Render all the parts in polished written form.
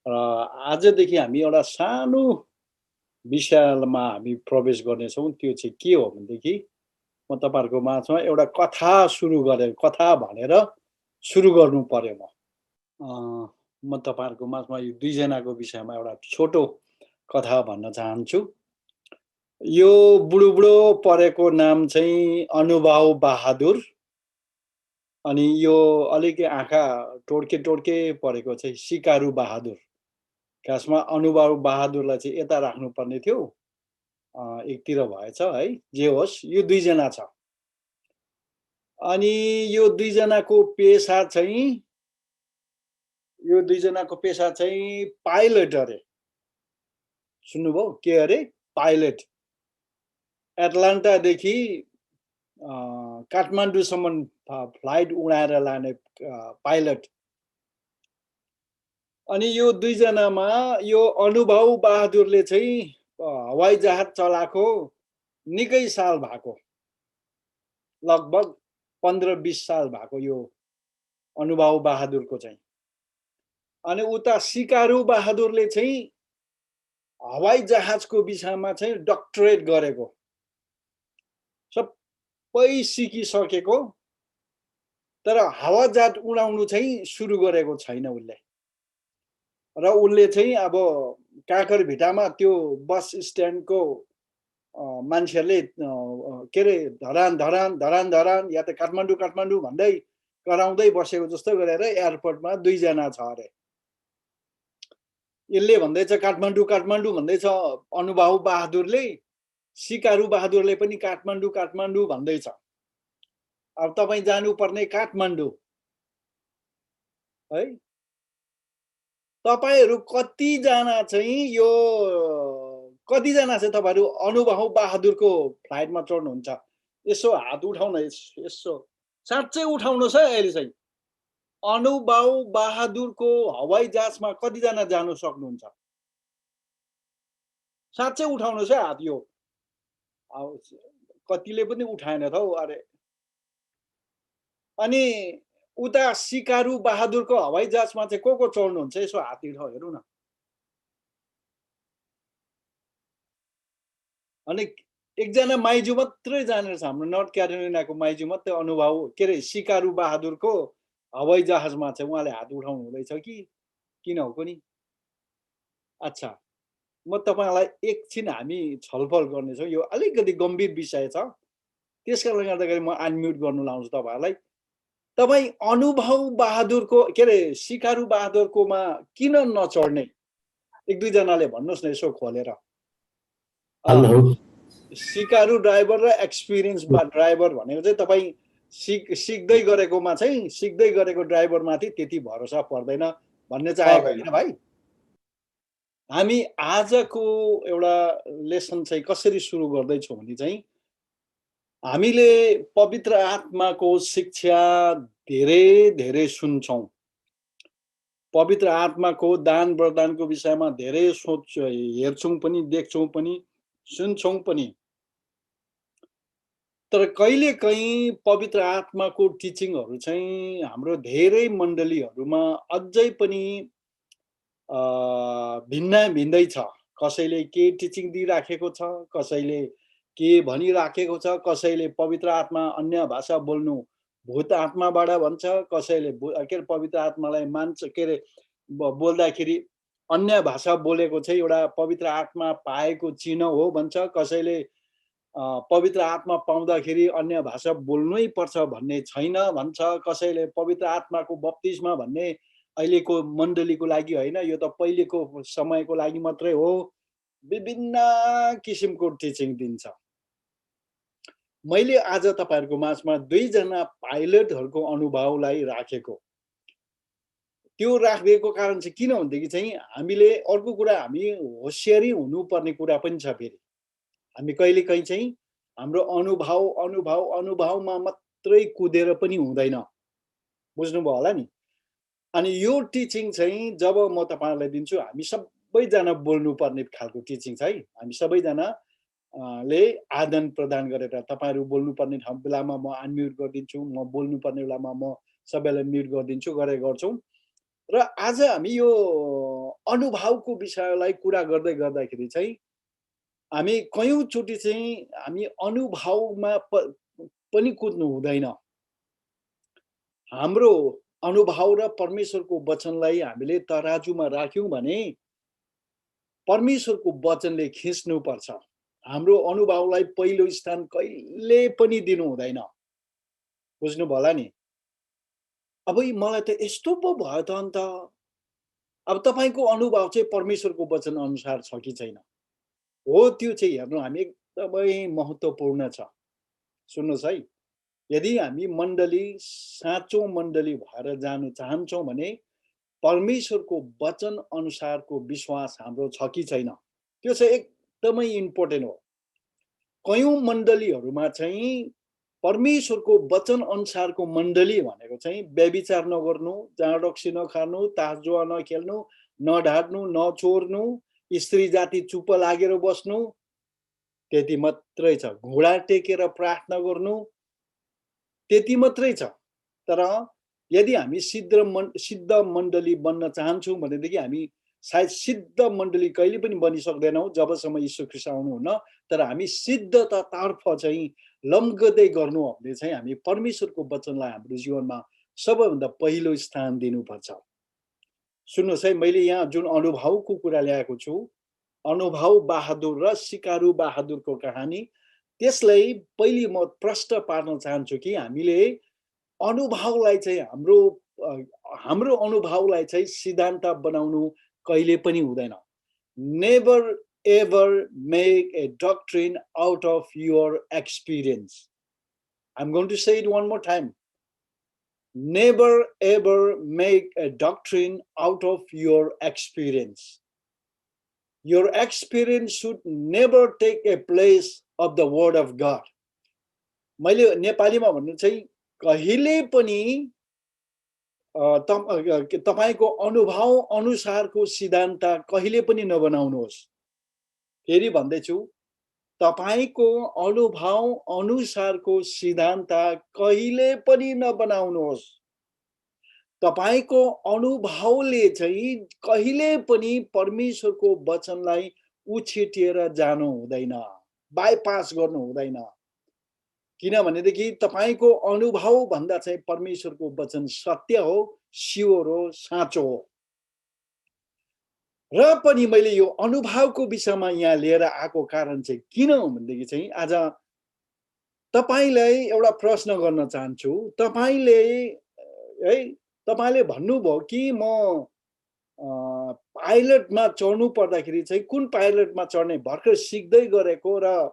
र आजदेखि हामी एउटा सानो विषयमा हामी प्रवेश गर्नेछौँ। त्यो चाहिँ के हो भनेदेखि म तपाईँहरूको माझमा एउटा कथा कथा भनेर सुरु गर्नु पर्यो म। म तपाईँहरूको माझमा यो दुईजनाको विषयमा एउटा छोटो कथा भन्न चाहन्छु। यो बुढो परेको नाम चाहिँ अनुभव बहादुर, अनि यो अलिकति आँखा टोड्के परेको चाहिँ सिकारु बहादुर। खासमा अनुभव बहादुरलाई चाहिँ यता राख्नुपर्ने थियो, एकतिर भएछ है। जे होस्, यो दुईजना छ। अनि यो दुईजनाको पेसा चाहिँ पाइलट अरे। सुन्नुभयो के अरे? पाइलट। एटलान्टादेखि काठमाडौँसम्म फ्लाइट उडाएर लाने पाइलट। अनि यो दुईजनामा यो अनुभव बहादुरले चाहिँ हवाई जहाज चलाएको निकै साल भएको, लगभग 15-20 साल भएको यो अनुभव बहादुरको चाहिँ। अनि उता सिकारु बहादुरले चाहिँ हवाई जहाजको विषयमा चाहिँ डक्टरेट गरेको, सबै सिकिसकेको, तर हावाजहाज उडाउनु चाहिँ सुरु गरेको छैन उसले। र उसले चाहिँ अब काँकरभिट्टामा त्यो बस स्ट्यान्डको मान्छेहरूले के अरे धरान या त काठमाडौँ भन्दै कराउँदै बसेको जस्तो गरेर एयरपोर्टमा दुईजना छ अरे। यसले भन्दैछ काठमाडौँ भन्दैछ अनुभव बहादुरले, सिकारु बहादुरले पनि काठमाडौँ भन्दैछ। अब तपाईँ जानुपर्ने काठमाडौँ है। तपाईहरू कतिजना चाहिँ तपाईँहरू अनुभव बहादुरको फ्लाइटमा चढ्नुहुन्छ? यसो हात उठाउन, यसो साँच्चै उठाउनुहोस् है अहिले चाहिँ। अनुभव बहादुरको हवाई जहाजमा कतिजना जानु सक्नुहुन्छ? साँच्चै उठाउनुहोस् है हात। यो कतिले पनि उठाएन त हौ। अरे अनि उता सिकारु बहादुरको हवाई जहाजमा चाहिँ को चढ्नुहुन्छ? यसो हात उठाउ हेरौँ न। अनि एकजना माइजू मात्रै जानेर छ, हाम्रो नर्थ क्यारोलिनाको माइजू मात्रै अनुभव के अरे सिकारु बहादुरको हवाई जहाजमा चाहिँ उहाँले हात उठाउनु हुँदैछ कि किन हो कुनी? अच्छा, म तपाईँलाई एकछिन हामी छलफल गर्नेछौँ। यो अलिकति गम्भीर विषय छ, त्यसकारणले गर्दाखेरि म अनम्युट गर्नु लाउँछु तपाईँहरूलाई। तपाईँ अनुभव बहादुरको के अरे सिकारु बहादुरकोमा किन नचढ्ने? एक दुईजनाले भन्नुहोस् न यसो खोलेर। सिकारु ड्राइभर र एक्सपिरियन्स ड्राइभर भनेको चाहिँ तपाईँ सिक्दै गरेकोमा चाहिँ सिक्दै गरेको ड्राइभरमाथि त्यति भरोसा पर्दैन भन्ने चाहेको होइन भाइ। हामी आजको एउटा लेसन चाहिँ कसरी सुरु गर्दैछौँ भने चाहिँ हामीले पवित्र आत्माको शिक्षा धेरै सुन्छौँ। पवित्र आत्माको दान वरदानको विषयमा धेरै हेर्छौँ पनि, देख्छौँ पनि, सुन्छौँ पनि। तर कहिलेकाहीँ पवित्र आत्माको टिचिङहरू चाहिँ हाम्रो धेरै मण्डलीहरूमा अझै पनि भिन्दै छ। कसैले के टिचिङ दिइराखेको छ, कसैले के भनिराखेको छ, कसैले पवित्र आत्मा अन्य भाषा बोल्नु भूत आत्माबाट भन्छ, कसैले के अरे पवित्र आत्मालाई मान्छ, के अरे बोल्दाखेरि अन्य भाषा बोलेको चाहिँ एउटा पवित्र आत्मा पाएको चिन्ह हो भन्छ, कसैले पवित्र आत्मा पाउँदाखेरि अन्य भाषा बोल्नै पर्छ भन्ने छैन भन्छ, कसैले पवित्र आत्माको बप्तिस्मा भन्ने अहिलेको मण्डलीको लागि होइन, यो त पहिलेको समयको लागि मात्रै हो। विभिन्न किसिमको टिचिङ दिन्छ। मैले आज तपाईहरुको माझमा दुईजना पाइलटहरुको अनुभवलाई राखेको। त्यो राखिदिएको कारण चाहिँ किन भनेदेखि चाहिँ हामीले अर्को कुरा हामी होशियारी हुनुपर्ने कुरा पनि छ। फेरि हामी कहिलेकाहीँ चाहिँ हाम्रो अनुभवमा मात्रै कुदेर पनि हुँदैन, बुझ्नुभयो होला नि। अनि यो टिचिङ चाहिँ जब म तपाईहरुलाई दिन्छु, हामी सबैजना बोल्नुपर्ने खालको टिचिङ छ है। हामी सबैजना ले आदान प्रदान गरेर तपाईहरु बोल्नुपर्ने बेलामा म अनम्युट गरिदिन्छु, म बोल्नुपर्ने बेलामा म सबैलाई म्युट गरिदिन्छु, गर्छौं। र आज हामी यो अनुभवको विषयलाई कुरा गर्दै गर्दाखेरि चाहिँ हामी कयौँचोटि चाहिँ हामी अनुभवमा पनि कुद्नु हुँदैन। हाम्रो अनुभव र परमेश्वरको वचनलाई हामीले तराजुमा राख्यौँ भने परमेश्वरको वचनले खिच्नुपर्छ। हाम्रो अनुभवलाई पहिलो स्थान कहिले पनि दिनु हुँदैन। बुझ्नुभयो होला नि? अब मलाई त यस्तो पो भयो त अन्त। अब तपाईँको अनुभव चाहिँ परमेश्वरको वचन अनुसार छ कि छैन? हो, त्यो चाहिँ हेर्नु हामी एकदमै महत्त्वपूर्ण छ। सुन्नुहोस् है, यदि हामी मण्डली साँचो मण्डली भएर जानु चाहन्छौँ भने परमेश्वरको वचन अनुसारको विश्वास हाम्रो छ कि छैन, त्यो चाहिँ एकदमै इम्पोर्टेन्ट हो। कयौँ मण्डलीहरूमा चाहिँ परमेश्वरको वचन अनुसारको मण्डली भनेको चाहिँ व्यभिचार नगर्नु, जाँड रक्सी नखानु, तास जुवा नखेल्नु, नढाट्नु, नचोर्नु, स्त्री जाति चुप लागेर बस्नु, त्यति मात्रै छ। घुँडा टेकेर प्रार्थना गर्नु, त्यति मात्रै छ। तर यदि हामी सिद्ध मण्डली बन्न चाहन्छौँ भनेदेखि हामी सायद सिद्ध मण्डली कहिले पनि बनिसक्दैनौँ जबसम्म यीशु ख्रीष्ट आउनुहुन्न। तर हामी सिद्धतातर्फ चाहिँ लम्कदै गर्नु हो भने चाहिँ हामी परमेश्वरको वचनलाई हाम्रो जीवनमा सबैभन्दा पहिलो स्थान दिनुपर्छ। सुन्नुहोस् है, मैले यहाँ जुन अनुभवको कुरा ल्याएको छु, अनुभव बहादुर र सिकारु बहादुरको कहानी, त्यसलाई पहिले म प्रश्न पार्न चाहन्छु कि हामीले अनुभवलाई चाहिँ हाम्रो अनुभवलाई चाहिँ सिद्धान्त बनाउनु कहिले पनि हुँदैन। Never ever make a doctrine out of your experience. I am going to say it one more time. Never ever make a doctrine out of your experience. Your experience should never take a place of the word of God. मैले नेपालीमा भन्नु चाहिँ कहिले पनि तपाईको अनुभव अनुसारको सिद्धान्त कहिले पनि नबनाउनुहोस्। फेरि भन्दैछु, तपाईको अनुभव अनुसारको सिद्धान्त कहिले पनि नबनाउनुहोस्। तपाईको अनुभवले चाहिँ कहिले पनि परमेश्वरको वचनलाई उछिटेर जानु हुँदैन, बाइपास गर्नु हुँदैन। किनभनेदेखि तपाईको अनुभव भन्दा चाहिँ परमेश्वरको वचन सत्य हो, स्योर हो, साँचो हो। र पनि मैले यो अनुभवको विषयमा यहाँ लिएर आएको कारण चाहिँ किन हो भनेदेखि चाहिँ आज तपाईलाई एउटा प्रश्न गर्न चाहन्छु। तपाईले भन्नुभयो कि म पाइलटमा चढ्नु पर्दाखेरि चाहिँ कुन पाइलटमा चढ्ने, भर्खर सिक्दै गरेको र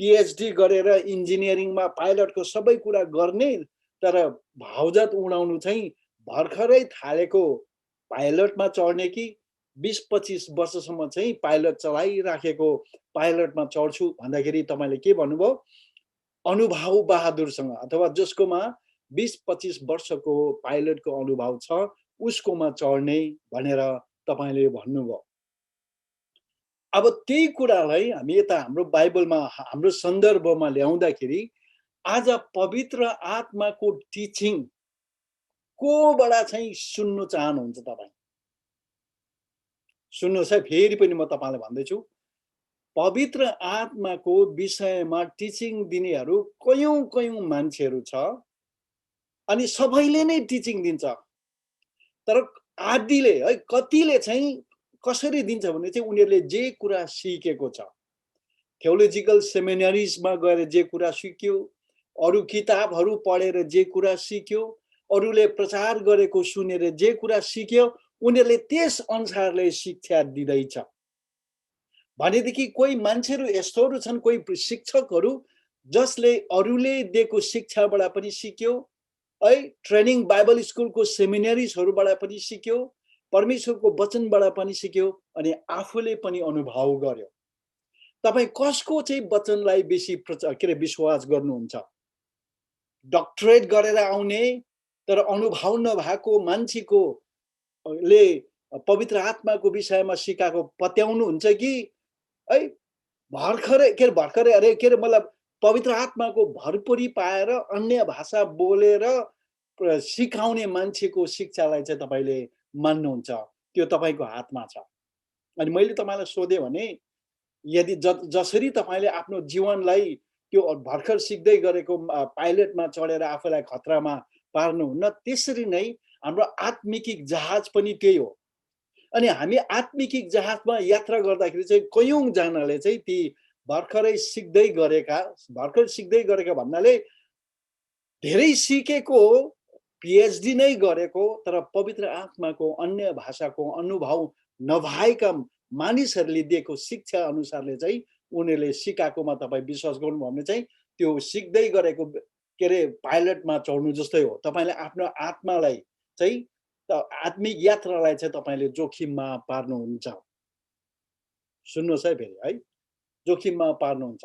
पिएचडी गरेर इन्जिनियरिङमा पाइलटको सबै कुरा गर्ने, तर भाउजत उडाउनु चाहिँ भर्खरै थालेको पाइलटमा चढ्ने कि 20-25 वर्षसम्म चाहिँ पाइलट चलाइराखेको पाइलटमा चढ्छु भन्दाखेरि तपाईले के भन्नुभयो? अनुभव बहादुरसँग अथवा जसकोमा 20-25 वर्षको पाइलटको अनुभव छ उसकोमा चढ्ने भनेर तपाईले भन्नुभयो। अब त्यही कुरालाई हामी यता हाम्रो बाइबलमा हाम्रो सन्दर्भमा ल्याउँदाखेरि आज पवित्र आत्माको टिचिङ कोबाट चाहिँ सुन्नु चाहनुहुन्छ तपाईँ? सुन्नुहोस् है, फेरि पनि म तपाईलाई भन्दैछु, पवित्र आत्माको विषयमा टिचिङ दिनेहरू कयौं मान्छेहरू छ अनि सबैले नै टिचिङ दिन्छ। तर आदिले है कतिले चाहिँ कसरी दिन्छ भने चाहिँ उनीहरूले जे कुरा सिकेको छ, थियोलोजिकल सेमिनारिजमा गएर जे कुरा सिक्यो, अरू किताबहरू पढेर जे कुरा सिक्यो, अरूले प्रचार गरेको सुनेर जे कुरा सिक्यो, उनीहरूले त्यस अनुसारले शिक्षा दिँदैछ। भनेदेखि कोही मान्छेहरू यस्तोहरू छन्, कोही शिक्षकहरू जसले अरूले दिएको शिक्षाबाट पनि सिक्यो है, ट्रेनिङ बाइबल स्कुलको सेमिनारिजहरूबाट पनि सिक्यो, परमेश्वरको वचनबाट पनि सिक्यो अनि आफूले पनि अनुभव गर्यो। तपाई कसको चाहिँ वचनलाई बेसी विश्वास गर्नुहुन्छ? डक्टरेट गरेर आउने तर अनुभव नभएको मान्छेको ले पवित्र आत्माको विषयमा सिकाएको पत्याउनु हुन्छ कि है भर्खरै मतलब पवित्र आत्माको भरपुरी पाएर अन्य भाषा बोलेर सिकाउने मान्छेको शिक्षालाई चाहिँ तपाईले मान्नुहुन्छ? त्यो तपाईँको हातमा छ। अनि मैले तपाईँलाई सोधेँ भने यदि जसरी तपाईँले आफ्नो जीवनलाई त्यो भर्खर सिक्दै गरेको पाइलटमा चढेर आफूलाई खतरामा पार्नुहुन्न, त्यसरी नै हाम्रो आत्मिक जहाज पनि त्यही हो। अनि हामी आत्मिक जहाजमा यात्रा गर्दाखेरि चाहिँ कयौँजनाले चाहिँ ती भर्खर सिक्दै गरेका भन्नाले धेरै सिकेको पिएचडी नै गरेको तर पवित्र आत्माको अन्य भाषाको अनुभव नभएका मानिसहरूले दिएको शिक्षा अनुसारले चाहिँ उनीहरूले सिकाएकोमा तपाईँ विश्वास गर्नुभयो भने चाहिँ त्यो सिक्दै गरेको के अरे पाइलटमा चढ्नु जस्तै हो। तपाईँले आफ्नो आत्मालाई चाहिँ आत्मिक यात्रालाई चाहिँ तपाईँले जोखिममा पार्नुहुन्छ। सुन्नुहोस् है फेरि है, जोखिममा पार्नुहुन्छ।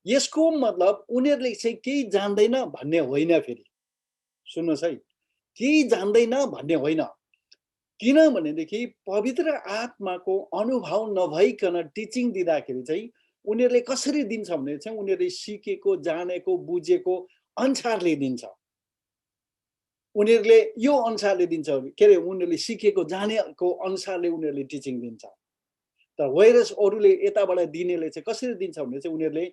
यसको मतलब उनीहरूले चाहिँ केही जान्दैन भन्ने होइन। फेरि सुन्नुहोस् है, केही जान्दैन भन्ने होइन। किनभनेदेखि पवित्र आत्माको अनुभव नभइकन टिचिङ दिँदाखेरि चाहिँ उनीहरूले कसरी दिन्छ भने चाहिँ उनीहरूले सिकेको जानेको बुझेको अनुसारले दिन्छ। उनीहरूले यो अनुसारले दिन्छ के अरे उनीहरूले सिकेको जानेको अनुसारले उनीहरूले टिचिङ दिन्छ। तर वैरस अरूले यताबाट दिनेले चाहिँ कसरी दिन्छ भने चाहिँ उनीहरूले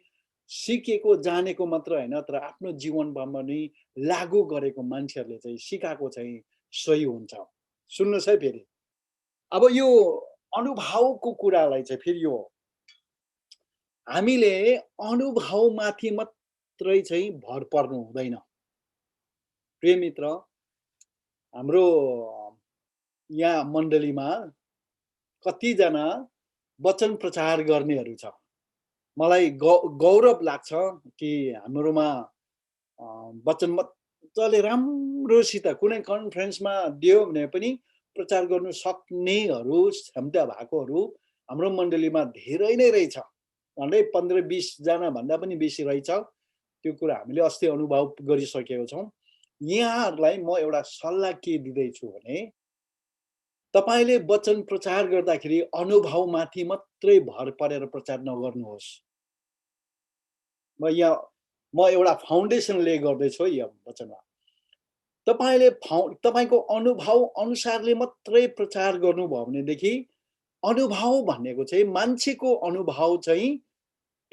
सिकेको जानेको मात्र होइन तर आफ्नो जीवनमा पनि लागू गरेको मान्छेहरूले चाहिँ सिकाएको चाहिँ सही हुन्छ। सुन्नुहोस् है फेरि, अब यो अनुभवको कुरालाई चाहिँ फेरि यो हामीले अनुभवमाथि मात्रै चाहिँ भर पर्नु हुँदैन। प्रिय मित्र, हाम्रो यहाँ मण्डलीमा कतिजना वचन प्रचार गर्नेहरू छ। मलाई गौरव लाग्छ कि हाम्रोमा वचन मजाले राम्रोसित कुनै कन्फरेन्समा दियो भने पनि प्रचार गर्नु सक्नेहरू क्षमता भएकोहरू हाम्रो मण्डलीमा धेरै नै रहेछ। झन्डै 15-20 जना भन्दा पनि बेसी रहेछ। त्यो कुरा हामीले अस्ति अनुभव गरिसकेको छौँ। यहाँहरूलाई म एउटा सल्लाह के दिँदैछु भने तपाईले वचन प्रचार गर्दाखेरि अनुभवमाथि मात्रै भर परेर प्रचार नगर्नुहोस्। म एउटा फाउन्डेसन ले गर्दैछु यो वचनमा। तपाईको अनुभव अनुसारले मात्रै प्रचार गर्नुभयो भनेदेखि अनुभव भनेको चाहिँ मान्छेको अनुभव चाहिँ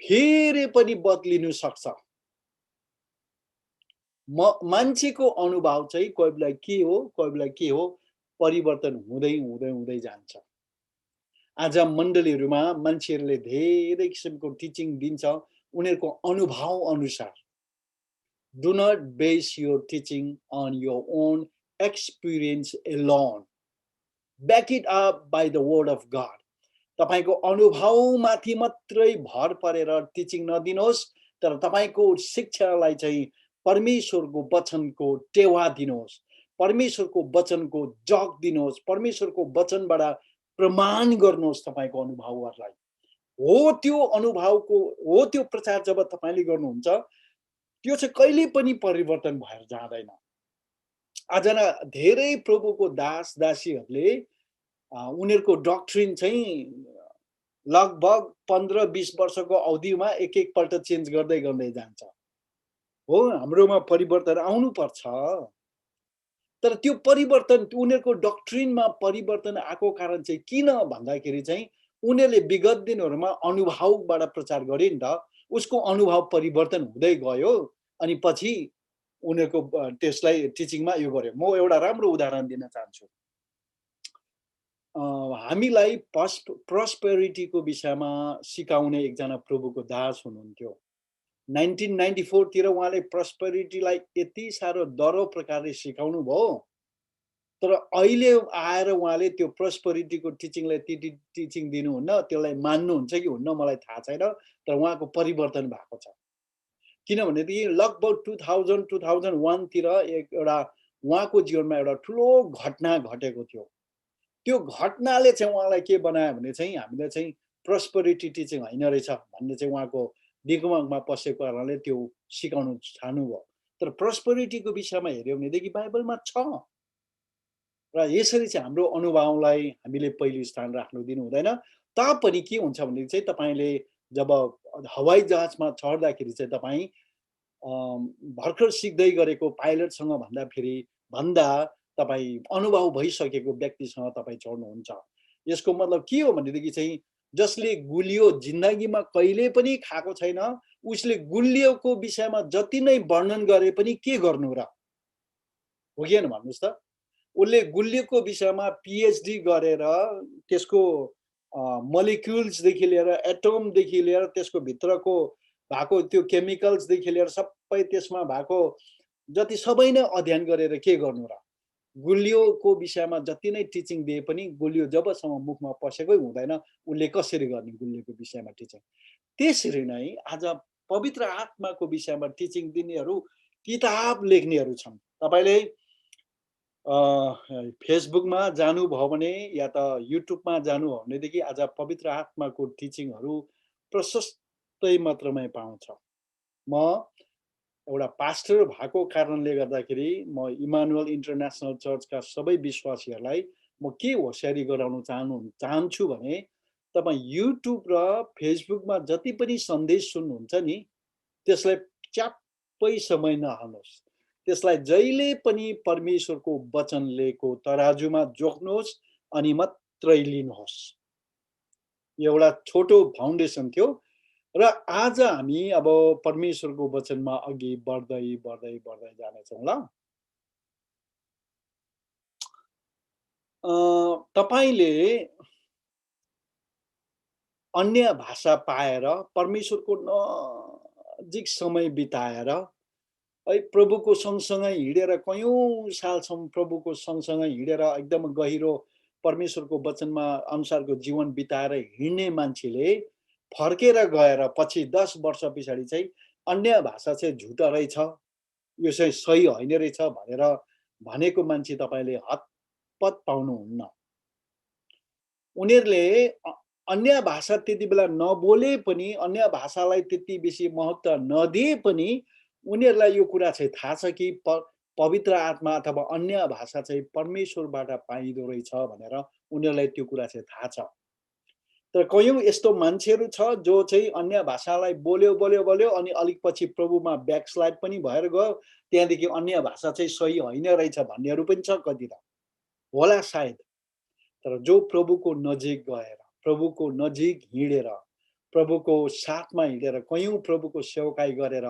फेरि पनि बदलिनु सक्छ। मान्छेको अनुभव चाहिँ कोही बेला के हो कोही बेला के हो परिवर्तन हुँदै हुँदै हुँदै जान्छ। आज मण्डलीहरुमा मान्छेहरूले धेरै किसिमको टिचिङ दिन्छ उनीहरुको अनुभव अनुसार। Do not base your teaching on your own experience alone. Back it up by the word of God. तपाईको अनुभवमाथि मात्रै भर परेर टिचिङ नदिनुहोस् तर तपाईको शिक्षालाई चाहिँ परमेश्वरको वचनको टेवा दिनुहोस्। परमेश्वरको वचनको जग दिनुहोस्। परमेश्वरको वचनबाट प्रमाण गर्नुहोस् तपाईको अनुभवहरूलाई। हो त्यो अनुभवको हो त्यो प्रचार जब तपाईले गर्नुहुन्छ त्यो चाहिँ कहिले पनि परिवर्तन भएर जाँदैन। आज धेरै प्रभुको दास दासीहरूले उनीहरुको डक्ट्रिन चाहिँ लगभग 15-20 वर्षको अवधिमा एक पल्ट चेन्ज गर्दै गर्दै जान्छ। हो हाम्रोमा परिवर्तन आउनु पर्छ। तर त्यो परिवर्तन उनीहरुको डक्ट्रिनमा परिवर्तन आएको कारण चाहिँ किन भन्दाखेरि चाहिँ उनीहरुले विगत दिनहरुमा अनुभवबाट प्रचार गरे नि त। उसको अनुभव परिवर्तन हुँदै गयो अनि पछि उनीहरुको त्यसलाई टिचिङमा यो गर्यो। म एउटा राम्रो उदाहरण दिन चाहन्छु। हामीलाई प्रस्पेरिटीको विषयमा सिकाउने एकजना प्रभुको दास हुनुहुन्थ्यो। 1994 तिर उहाँले प्रस्पेरिटीलाई यति साह्रो दरो प्रकारले सिकाउनु भयो तर अहिले आएर उहाँले त्यो प्रस्पेरिटीको टिचिङलाई टिचिङ दिनुहुन्न। त्यसलाई मान्नुहुन्छ कि हुन्न मलाई थाहा छैन तर उहाँको परिवर्तन भएको छ। किनभनेदेखि लगभग 2000-2001 तिर एउटा उहाँको जीवनमा एउटा ठुलो घटना घटेको थियो। त्यो घटनाले चाहिँ उहाँलाई के बनायो भने चाहिँ हामीले चाहिँ प्रस्पेरिटी टिचिङ हैन रहेछ भन्ने चाहिँ उहाँको दिमागमा पसेको कारणले त्यो सिकाउन थाल्नुभयो। तर प्रस्पेरिटीको विषयमा हेर्यो भनेदेखि बाइबलमा छ र यसरी चाहिँ हाम्रो अनुभवलाई हामीले पहिलो स्थान राख्नु दिनु हुँदैन। तापनि के हुन्छ भने चाहिँ तपाईले जब हवाई जहाजमा चढ्दाखेरि चाहिँ तपाई भर्खर सिक्दै गरेको पाइलटसँग भन्दा तपाईँ अनुभव भइसकेको व्यक्तिसँग तपाईँ जोड्नुहुन्छ। यसको मतलब के हो भनेदेखि चाहिँ जसले गुलियो जिन्दगीमा कहिले पनि खाएको छैन, उसले गुलियोको विषयमा जति नै वर्णन गरे पनि के गर्नु र? हो कि होइन भन्नुहोस् त? उसले गुलियोको विषयमा पिएचडी गरेर त्यसको मलिक्युल्सदेखि लिएर एटमदेखि लिएर त्यसको भित्रको भएको त्यो केमिकल्सदेखि लिएर सबै त्यसमा भएको जति सबै नै अध्ययन गरेर के गर्नु र? गुलियोको विषयमा जति नै टिचिङ दिए पनि गुलियो जबसम्म मुखमा पसेकै हुँदैन उसले कसरी गर्ने गुलियोको विषयमा टिचिङ? त्यसरी नै आज पवित्र आत्माको विषयमा टिचिङ दिनेहरू किताब लेख्नेहरू छन्। तपाईले फेसबुकमा जानुभयो भने या त युट्युबमा जानुभयो भनेदेखि आज पवित्र आत्माको टिचिङहरू प्रशस्तै मात्रामै पाउँछ। म एउटा पास्टर भएको कारणले गर्दाखेरि म इमानुएल इन्टरनेसनल चर्चका सबै विश्वासीहरूलाई म के होसियारी गराउन चाहन्छु भने तपाईँ युट्युब र फेसबुकमा जति पनि सन्देश सुन्नुहुन्छ नि त्यसलाई च्याप्पै समय नहाल्नुहोस्। त्यसलाई जहिले पनि परमेश्वरको वचनलेको तराजुमा जोख्नुहोस् अनि मात्रै लिनुहोस्। एउटा छोटो फाउन्डेसन थियो र आज हामी अब परमेश्वरको वचनमा अघि बढ्दै बढ्दै बढ्दै जानेछौँ ल। तपाईले अन्य भाषा पाएर परमेश्वरको नजिक समय बिताएर है प्रभुको सँगसँगै हिँडेर कयौँ सालसम्म प्रभुको सँगसँगै हिँडेर एकदम गहिरो परमेश्वरको वचनमा अनुसारको जीवन बिताएर हिँड्ने मान्छेले फर्केर गएर पछि 10 वर्ष पछाडि चाहिँ अन्य भाषा चाहिँ झुटा रहेछ, यो चाहिँ सही होइन रहेछ भनेर भनेको मान्छे तपाईँले हतपत पाउनुहुन्न। उनीहरूले अन्य भाषा त्यति बेला नबोले पनि अन्य भाषालाई त्यति बेसी महत्त्व नदिए पनि उनीहरूलाई यो कुरा चाहिँ थाहा छ कि पवित्र आत्मा अथवा अन्य भाषा चाहिँ परमेश्वरबाट पाइँदो रहेछ भनेर उनीहरूलाई त्यो कुरा चाहिँ थाहा छ। तर कयौँ यस्तो मान्छेहरू छ जो चाहिँ अन्य भाषालाई बोल्यो बोल्यो बोल्यो अनि अलिक पछि प्रभुमा ब्याकस्लाइड पनि भएर गयो, त्यहाँदेखि अन्य भाषा चाहिँ सही होइन रहेछ भन्नेहरू पनि छ कति त होला सायद। तर जो प्रभुको नजिक गएर प्रभुको नजिक हिँडेर प्रभुको साथमा हिँडेर कयौँ प्रभुको सेवकाई गरेर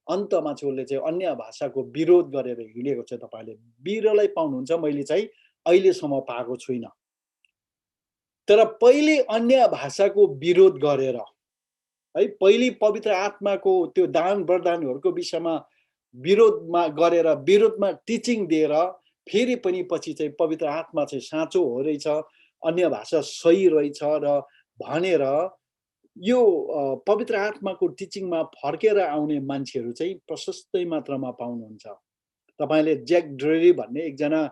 अन्तमा चाहिँ उसले चाहिँ अन्य भाषाको विरोध गरेर हिँडेको चाहिँ तपाईँले बिरलै पाउनुहुन्छ। मैले चाहिँ अहिलेसम्म पाएको छुइनँ। तर पहिले अन्य भाषाको विरोध गरेर है पहिले पवित्र आत्माको त्यो दान वरदानहरूको विषयमा विरोधमा गरेर विरोधमा टिचिङ दिएर फेरि पनि पछि चाहिँ पवित्र आत्मा चाहिँ साँचो हो रहेछ, अन्य भाषा सही रहेछ र भनेर यो पवित्र आत्माको टिचिङमा फर्केर आउने मान्छेहरू चाहिँ प्रशस्तै मात्रामा पाउनुहुन्छ। तपाईले ज्याक ड्रेरी भन्ने एकजना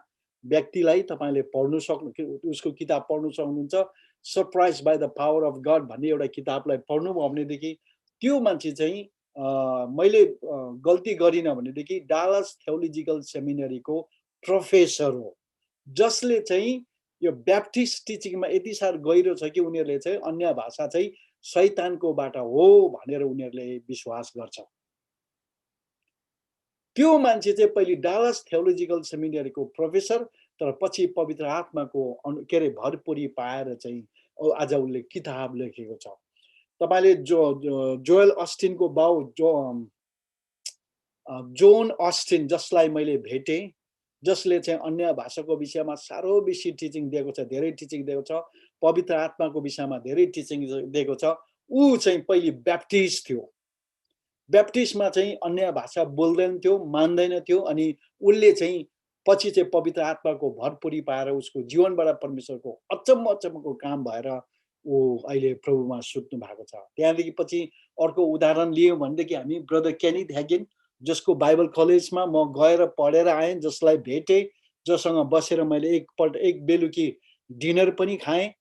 व्यक्तिलाई तपाईले पढ्नु सक्नु, उसको किताब पढ्नु सक्नुहुन्छ। Surprised by the power of God भन्ने एउटा किताबलाई पढ्नुभयो भनेदेखि त्यो मान्छे चाहिँ मैले गल्ती गरिनँ भनेदेखि डालस थियोलोजिकल सेमिनरीको प्रोफेसर हो, जसले चाहिँ यो ब्याप्टिस्ट टिचिङमा यति साह्रो गहिरो छ कि उनीहरूले चाहिँ अन्य भाषा चाहिँ शैतानकोबाट हो भनेर उनीहरूले विश्वास गर्छ। त्यो मान्छे चाहिँ पहिले डालस थियोलोजिकल सेमिनरीको प्रोफेसर, तर पछि पवित्र आत्माको के अरे भरपुरी पाएर चाहिँ आज उसले किताब लेखेको छ। तपाईले जोएल अस्टिनको बाउ जोन अस्टिन जसलाई मैले भेटेँ, जसले चाहिँ अन्य भाषाको विषयमा साह्रो बेसी टिचिङ दिएको छ, धेरै टिचिङ दिएको छ, पवित्र आत्माको विषयमा धेरै टिचिङ दिएको छ। ऊ चाहिँ पहिले ब्याप्टिस्ट थियो। ब्याप्टिस्टमा चाहिँ अन्य भाषा बोल्दैन थियो, मान्दैन थियो, अनि उसले चाहिँ पछि चाहिँ पवित्र आत्माको भरपुरी पाएर उसको जीवनबाट परमेश्वरको अचम्मको काम भएर ऊ अहिले प्रभुमा सुत्नु भएको छ। त्यहाँदेखि पछि अर्को उदाहरण लियौँ भनेदेखि हामी ब्रदर केनिथ ह्यागिन, जसको बाइबल कलेजमा म गएर पढेर आएँ, जसलाई भेटेँ, जससँग बसेर मैले एक बेलुकी डिनर पनि खाएँ।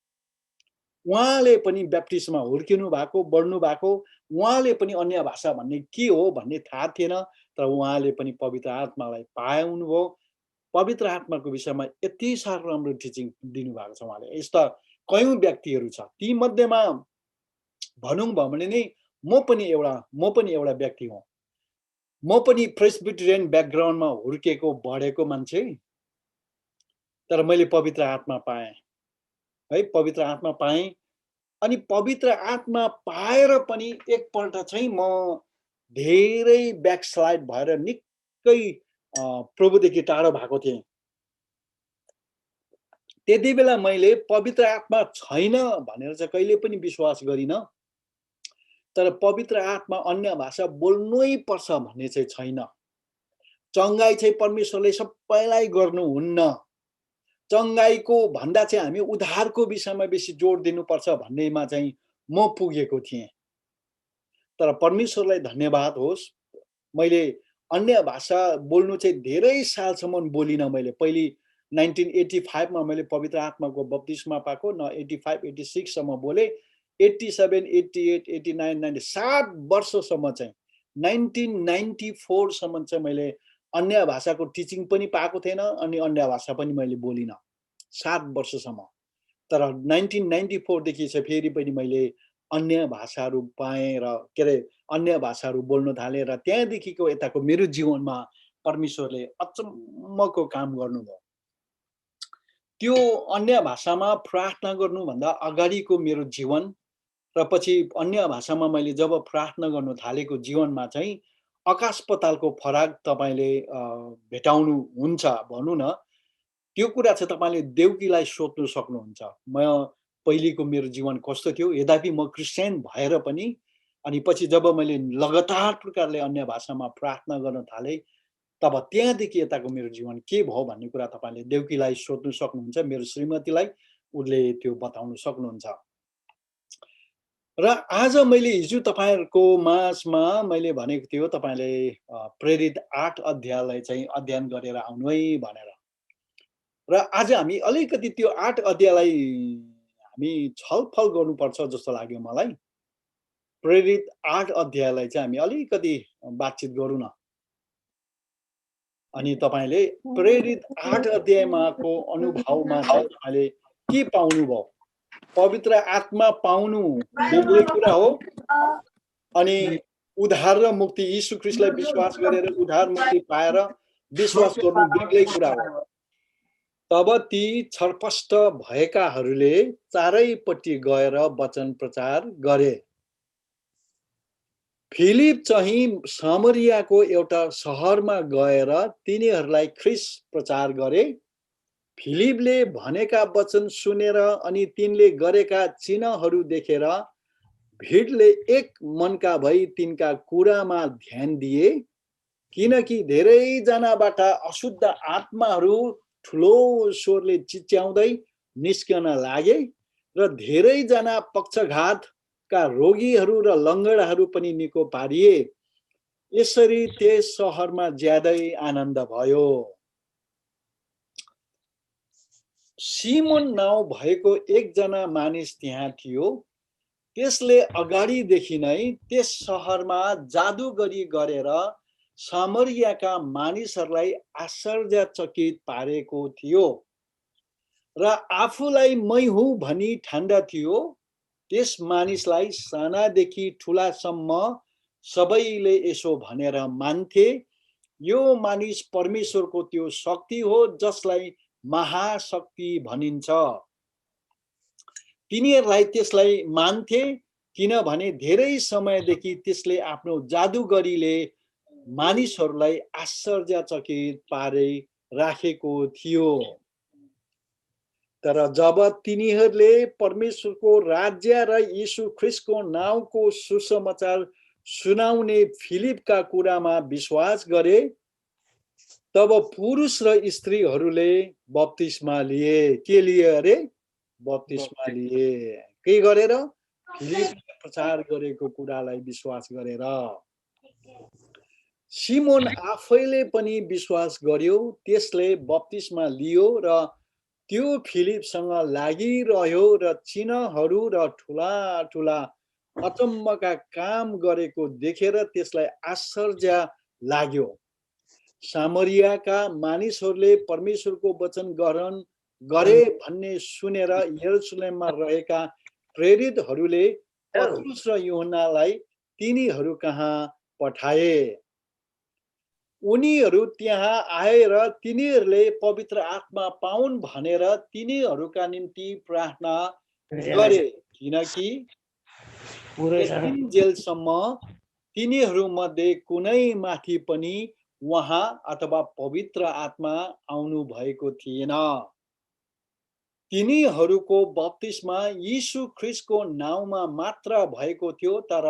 उहाँले पनि ब्याप्टिस्टमा हुर्किनु भएको, बढ्नु भएको। उहाँले पनि अन्य भाषा भन्ने के हो भन्ने थाहा थिएन, तर उहाँले पनि पवित्र आत्मालाई पाउनुभयो। पवित्र आत्माको विषयमा यति साह्रो राम्रो टिचिङ दिनुभएको छ उहाँले। यस्ता कयौँ व्यक्तिहरू छ। ती मध्येमा भनौँ भयो भने नै म पनि एउटा व्यक्ति हुँ। म पनि प्रेस्बिटेरियन ब्याकग्राउन्डमा हुर्केको बढेको मान्छे। तर मैले पवित्र आत्मा पाएँ है, पवित्र आत्मा पाएँ। अनि पवित्र आत्मा पाएर पनि एकपल्ट चाहिँ म धेरै ब्याकस्लाइड भएर निकै प्रभुदेखि टाढो भएको थिएँ। त्यति बेला मैले पवित्र आत्मा छैन भनेर चाहिँ कहिले पनि विश्वास गरिनँ। तर पवित्र आत्मा अन्य भाषा बोल्नै पर्छ भन्ने चाहिँ छैन। चङ्गाई चाहिँ परमेश्वरले सबैलाई गर्नुहुन्न। चङ्गाईको भन्दा चाहिँ हामी उद्धारको विषयमा बेसी जोड दिनुपर्छ भन्नेमा चाहिँ म पुगेको थिएँ। तर परमेश्वरलाई धन्यवाद होस्, मैले अन्य भाषा बोल्नु चाहिँ धेरै सालसम्म बोलिनँ। मैले पहिले 1985 मा मैले पवित्र आत्माको बप्तिस्मा पाएको, न 85 86 सम्म बोले, 87 88 89 90 7 वर्षसम्म चाहिँ 1994 सम्म चाहिँ मैले अन्य भाषाको टिचिङ पनि पाएको थिएन अनि अन्य भाषा पनि मैले बोलिनँ 7 वर्षसम्म। तर 1994 देखि चाहिँ फेरि पनि मैले अन्य भाषाहरू पाएँ र के अरे अन्य भाषाहरू बोल्न थालेँ र त्यहाँदेखिको यताको मेरो जीवनमा परमेश्वरले अचम्मको काम गर्नुभयो। त्यो अन्य भाषामा प्रार्थना गर्नुभन्दा अगाडिको मेरो जीवन र पछि अन्य भाषामा मैले जब प्रार्थना गर्न थालेको जीवनमा चाहिँ आकाश पातालको फरक तपाईले भेटाउनु हुन्छ भनौँ न। त्यो कुरा चाहिँ तपाईले देउकीलाई सोध्नु सक्नुहुन्छ। म पहिलेको मेरो जीवन कस्तो थियो, यद्यपि म क्रिस्चियन भएर पनि अनि पछि जब मैले लगातार प्रकारले अन्य भाषामा प्रार्थना गर्न थालेँ तब त्यहाँदेखि यताको मेरो जीवन के भयो भन्ने कुरा तपाईले देउकीलाई सोध्नु सक्नुहुन्छ, मेरो श्रीमतीलाई उले त्यो बताउन सक्नुहुन्छ। र आज मैले हिजो तपाईहरुको माझमा मैले भनेको थियो तपाईले प्रेरित 8 अध्यायलाई चाहिँ अध्ययन गरेर आउनु है भनेर। र आज हामी अलिकति त्यो 8 अध्यायलाई हामी छलफल गर्नुपर्छ जस्तो लाग्यो मलाई। प्रेरित 8 अध्यायलाई चाहिँ हामी अलिकति बातचित गरौँ न। अनि तपाईले प्रेरित 8 अध्यायमाको अनुभवमा चाहिँ तपाईले के पाउनु भयो? पवित्र आत्मा पाउनु बेग्लै कुरा हो। अनि उद्धार र मुक्ति यीशु ख्रीष्टलाई विश्वास गरेर उद्धार मुक्ति पाएर विश्वास गर्नु बेग्लै कुरा हो। तब ती छरपष्ट भएकाहरूले चारैपट्टि गएर वचन प्रचार गरे। फिलिप चाहिँ समरियाको एउटा शहरमा गएर तिनीहरूलाई ख्रीष्ट प्रचार गरे। फिलिपले भनेका वचन सुनेर अनि तिनले गरेका चिन्हहरू देखेर भिडले एक मनका भई तिनका कुरामा ध्यान दिए, किनकि धेरै जनाबाट अशुद्ध आत्माहरू ठुलो स्वरले चिच्याउँदै निस्कन लागे र धेरै जना पक्षघातका रोगीहरू र लङ्गडाहरू पनि निको पारिए। यसरी त्यस शहरमा ज्यादै आनन्द भयो। सिमोन नाउँ भएको एकजना मानिस त्यहाँ थियो। त्यसले अगाडिदेखि नै त्यस शहरमा जादुगरी गरेर सामरियाका मानिसहरूलाई आश्चर्यचकित पारेको थियो र आफूलाई मै हुँ भनी ठान्दा थियो। त्यस मानिसलाई सानादेखि ठुलासम्म सबैले यसो भनेर मान्थे, यो मानिस परमेश्वरको त्यो शक्ति हो जसलाई महाशक्ति भनिन्छ। तिनीहरूलाई त्यसलाई मान्थे किनभने धेरै समयदेखि त्यसले आफ्नो जादुगरीले मानिसहरूलाई आश्चर्यचकित पारे राखेको थियो। तर जब तिनीहरूले परमेश्वरको राज्य र यीशु ख्रीष्टको नाउँको सुसमाचार सुनाउने फिलिपका कुरामा विश्वास गरे, तब पुरुष र स्त्रीहरूले बप्तिस्मा लिए। के लिए अरे? बप्तिस्मा लिए। के गरेर? फिलिपले प्रचार गरेको कुरालाई विश्वास गरेर। सिमोन आफैले पनि विश्वास गर्यो, त्यसले बप्तिस्मा लियो र त्यो फिलिपसँग लागिरह्यो र चिन्हहरू र ठुला ठुला अचम्मका काम गरेको देखेर त्यसलाई आश्चर्य लाग्यो। सामरियाका मानिसहरूले परमेश्वरको वचन ग्रहण गरे भन्ने सुनेर यरुशलेममा रहेका प्रेरितहरूले पत्रुस र यूहन्नालाई तिनीहरू कहाँ पठाए। उनीहरू त्यहाँ आएर तिनीहरूले पवित्र आत्मा पाउन् भनेर तिनीहरूका निम्ति प्रार्थना गरे, किनकि यतिन्जेलसम्म तिनीहरूमध्ये कुनै माथि पनि उहाँ अथवा पवित्र आत्मा आउनु भएको थिएन। तिनीहरूको बप्तिस्मा यीशु ख्रीष्टको नाउँमा मात्र भएको थियो, तर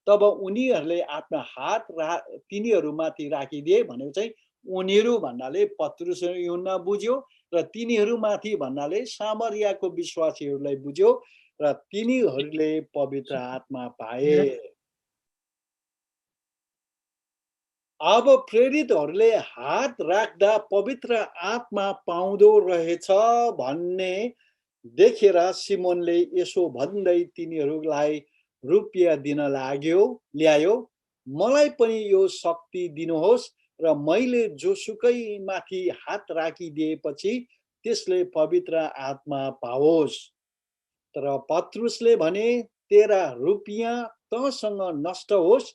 तब उनीहरूले आफ्ना हात तिनीहरूमाथि राखिदिए भनेको चाहिँ उनीहरू भन्नाले पत्रुस र यूहन्ना बुझ्यो, र तिनीहरूमाथि भन्नाले सामरियाको विश्वासीहरूलाई बुझ्यो, र तिनीहरूले पवित्र आत्मा पाए। अब प्रेरितहरूले हात राख्दा पवित्र आत्मा पाउँदो रहेछ भन्ने देखेर सिमोनले यसो भन्दै तिनीहरूलाई रुपियाँ दिन ल्यायो, मलाई पनि यो शक्ति दिनुहोस् र मैले जोसुकै माथि हात राखिदिएपछि त्यसले पवित्र आत्मा पाओस्। तर पत्रुसले भने, तेरा रुपियाँ तँसँग नष्ट होस्,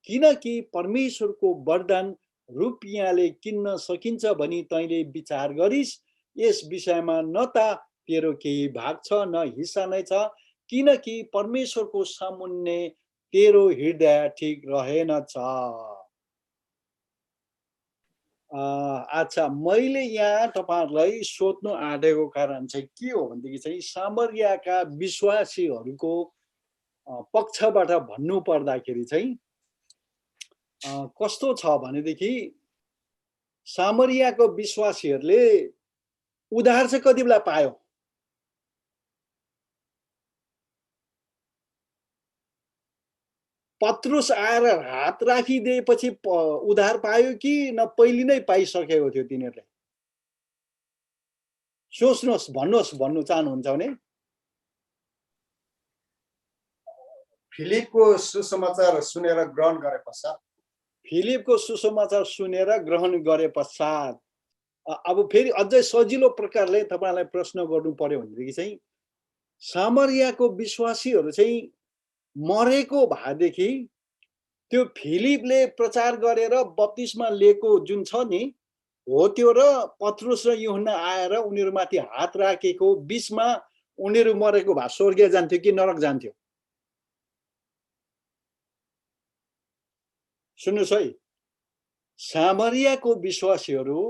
किनकि परमेश्वरको वरदान रुपियाँले किन्न सकिन्छ भनी तैँले विचार गरिस्। यस विषयमा न त तेरो केही भाग छ न हिस्सा नै छ, किनकि परमेश्वरको सामुन्ने तेरो हृदय ठिक रहेनछ। अच्छा, मैले यहाँ तपाईहरुलाई सोध्नु आँटेको कारण चाहिँ के हो भनेदेखि चाहिँ सामरियाका विश्वासीहरूको पक्षबाट भन्नु पर्दाखेरि चाहिँ कस्तो छ भनेदेखि सामरियाको विश्वासीहरूले उद्धार चाहिँ कति बेला पायो? पत्रुस आएर हात राखिदिएपछि उद्धार पायो कि न पहिले नै पाइसकेको थियो तिनीहरूले? सोच्नुहोस्, भन्नु चाहनुहुन्छ भने? फिलिपको सुसमाचार सुनेर ग्रहण गरे पश्चात। फिलिपको सुसमाचार सुनेर ग्रहण गरे पश्चात। अब फेरि अझै सजिलो प्रकारले तपाईलाई प्रश्न गर्नु पर्यो भनेदेखि चाहिँ सामरियाको विश्वासीहरू चाहिँ मरेको भएदेखि त्यो फिलिपले प्रचार गरेर बप्तिस्मा लिएको जुन छ नि, हो त्यो र पत्रुस र यूहन्ना आएर उनीहरूमाथि हात राखेको बीचमा उनीहरू मरेको भए स्वर्ग जान्थ्यो कि नरक जान्थ्यो? सुन्नुहोस् है, सामरियाको विश्वासीहरू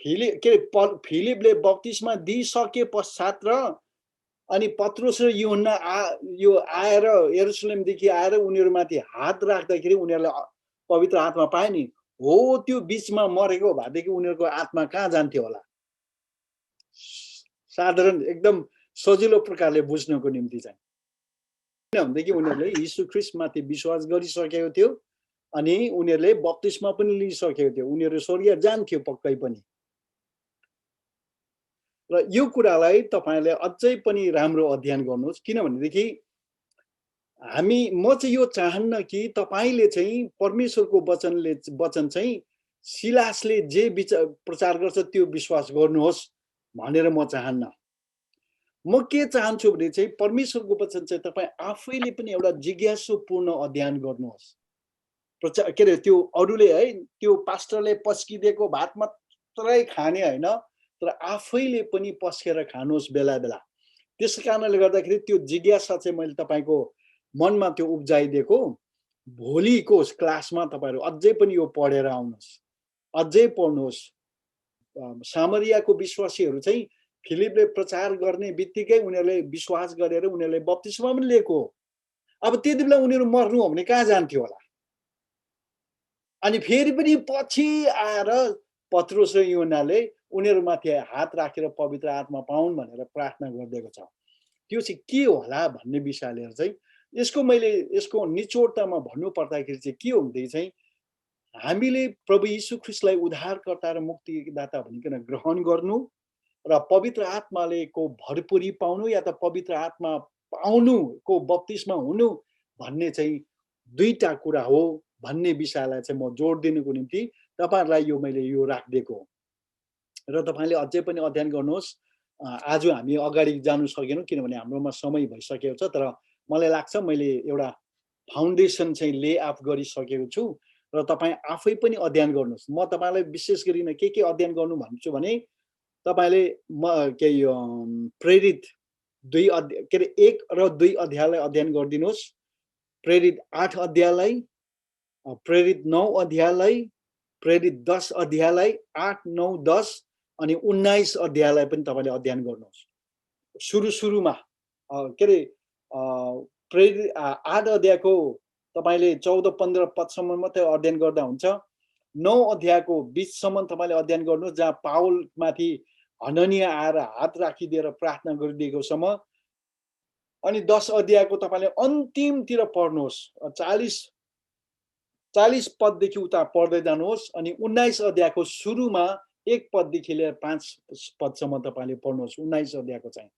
फिलिपले बप्तिस्मा दिइसके पश्चात र अनि पत्रुस र यूहन्ना आएर यरुशलेमदेखि आएर उनीहरूमाथि हात राख्दाखेरि उनीहरूलाई पवित्र आत्मा पाए नि, हो त्यो बीचमा मरेको भएदेखि उनीहरूको आत्मा कहाँ जान्थ्यो होला? साधारण एकदम सजिलो प्रकारले बुझ्नको निम्ति चाहिँ किनभनेदेखि उनीहरूले यीशु ख्रीष्टमाथि विश्वास गरिसकेको थियो अनि उनीहरूले बप्तिस्मा पनि लिइसकेको थियो, उनीहरू स्वर्ग जान्थ्यो पक्कै पनि। र यो कुरालाई तपाईले अझै पनि राम्रो अध्ययन गर्नुहोस्, किनभनेदेखि म चाहिँ यो चाहन्न कि तपाईले चाहिँ परमेश्वरको वचन चाहिँ सिलासले जे प्रचार गर्छ त्यो विश्वास गर्नुहोस् भनेर म चाहन्न। म के चाहन्छु भने चाहिँ परमेश्वरको वचन चाहिँ तपाई आफैले पनि एउटा जिज्ञासुपूर्ण अध्ययन गर्नुहोस्। के अरे त्यो अरूले है त्यो पास्टरले पस्किदिएको भात मात्रै खाने हैन, तर आफैले पनि पस्केर खानुहोस् बेला बेला। त्यसै कारणले गर्दाखेरि त्यो जिज्ञासा चाहिँ मैले तपाईको मनमा त्यो उब्जाइदिएको। भोलिको क्लासमा तपाईहरु अझै पनि यो पढेर आउनुहोस्, अझै पढ्नुहोस्। सामरियाको विश्वासीहरू चाहिँ फिलिपले प्रचार गर्ने बित्तिकै उनीहरूले विश्वास गरेर उनीहरूले बप्तिस्मा पनि लिएको। अब त्यति बेला उनीहरू मर्नु हो भने कहाँ जान्थ्यो होला? अनि फेरि पनि पछि आएर पत्रुस र यूहन्नाले उनीहरूमाथि हात राखेर पवित्र आत्मा पाउन् भनेर प्रार्थना गरिदिएको छ। त्यो चाहिँ के होला भन्ने विषय लिएर चाहिँ यसको निचोडतामा भन्नु पर्दाखेरि चाहिँ के हो भन्दाखेरि चाहिँ हामीले प्रभु यीशु ख्रीष्टलाई उद्धारकर्ता र मुक्तिदाता भनिकन ग्रहण गर्नु र पवित्र आत्माले को भरपुरी पाउनु या त पवित्र आत्मा पाउनुको बप्तिस्मा हुनु भन्ने चाहिँ दुईटा कुरा हो भन्ने विषयलाई चाहिँ म जोड दिनुको निम्ति तपाईहरुलाई मैले यो राखिदिएको हो। र तपाईले अझै पनि अध्ययन गर्नुहोस्। आज हामी अगाडि जानु सकेनौं किनभने हाम्रोमा समय भइसकेको छ, तर मलाई लाग्छ मैले एउटा फाउन्डेसन चाहिँ ले अप गरिसकेको छु र तपाईँ आफै पनि अध्ययन गर्नुहोस्। म तपाईँलाई विशेष गरी के अध्ययन गर्नु भन्छु भने तपाईँले के प्रेरित 2 अध्याय के अरे 1 र 2 अध्यायलाई अध्ययन गरिदिनुहोस्। प्रेरित 8 अध्यायलाई, प्रेरित 9 अध्यायलाई, प्रेरित 10 अध्यायलाई, 8, 9, 10 अनि 19 अध्यायलाई पनि तपाईँले अध्ययन गर्नुहोस्। सुरुमा के अरे प्रेरित 8 अध्यायको तपाईँले 14-15 पदसम्म मात्रै अध्ययन गर्दा हुन्छ। 9 अध्यायको बीचसम्म तपाईँले अध्ययन गर्नुहोस्, जहाँ पावलमाथि हननिया आएर हात राखिदिएर प्रार्थना गरिदिएको सम्म। अनि 10 अध्यायको तपाईँले अन्तिमतिर पढ्नुहोस्, 40 पददेखि उता पढ्दै जानुहोस्। अनि 19 अध्यायको सुरुमा 1 पददेखि लिएर 5 पदसम्म तपाईँले पढ्नुहोस् 19 अध्यायको चाहिँ।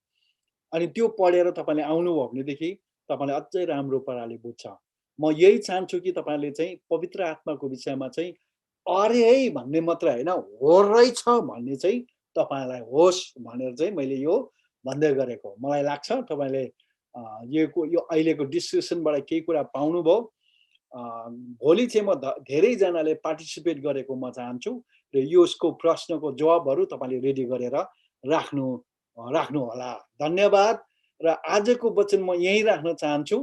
अनि त्यो पढेर तपाईँले आउनुभयो भनेदेखि तपाईँले अझै राम्रो पाराले बुझ्छ। म यही चाहन्छु कि तपाईँले चाहिँ पवित्र आत्माको विषयमा चाहिँ अरे है भन्ने मात्र होइन, हो रहेछ भन्ने चाहिँ तपाईँलाई होस् भनेर चाहिँ मैले यो भन्दै गरेको। मलाई लाग्छ तपाईँले यो अहिलेको डिस्कसनबाट केही कुरा पाउनुभयो। भोलि चाहिँ म धेरैजनाले पार्टिसिपेट गरेको म चाहन्छु र यसको प्रश्नको जवाबहरू तपाईँले रेडी गरेर राख्नु होला। धन्यवाद। र आजको वचन म यहीँ राख्न चाहन्छु।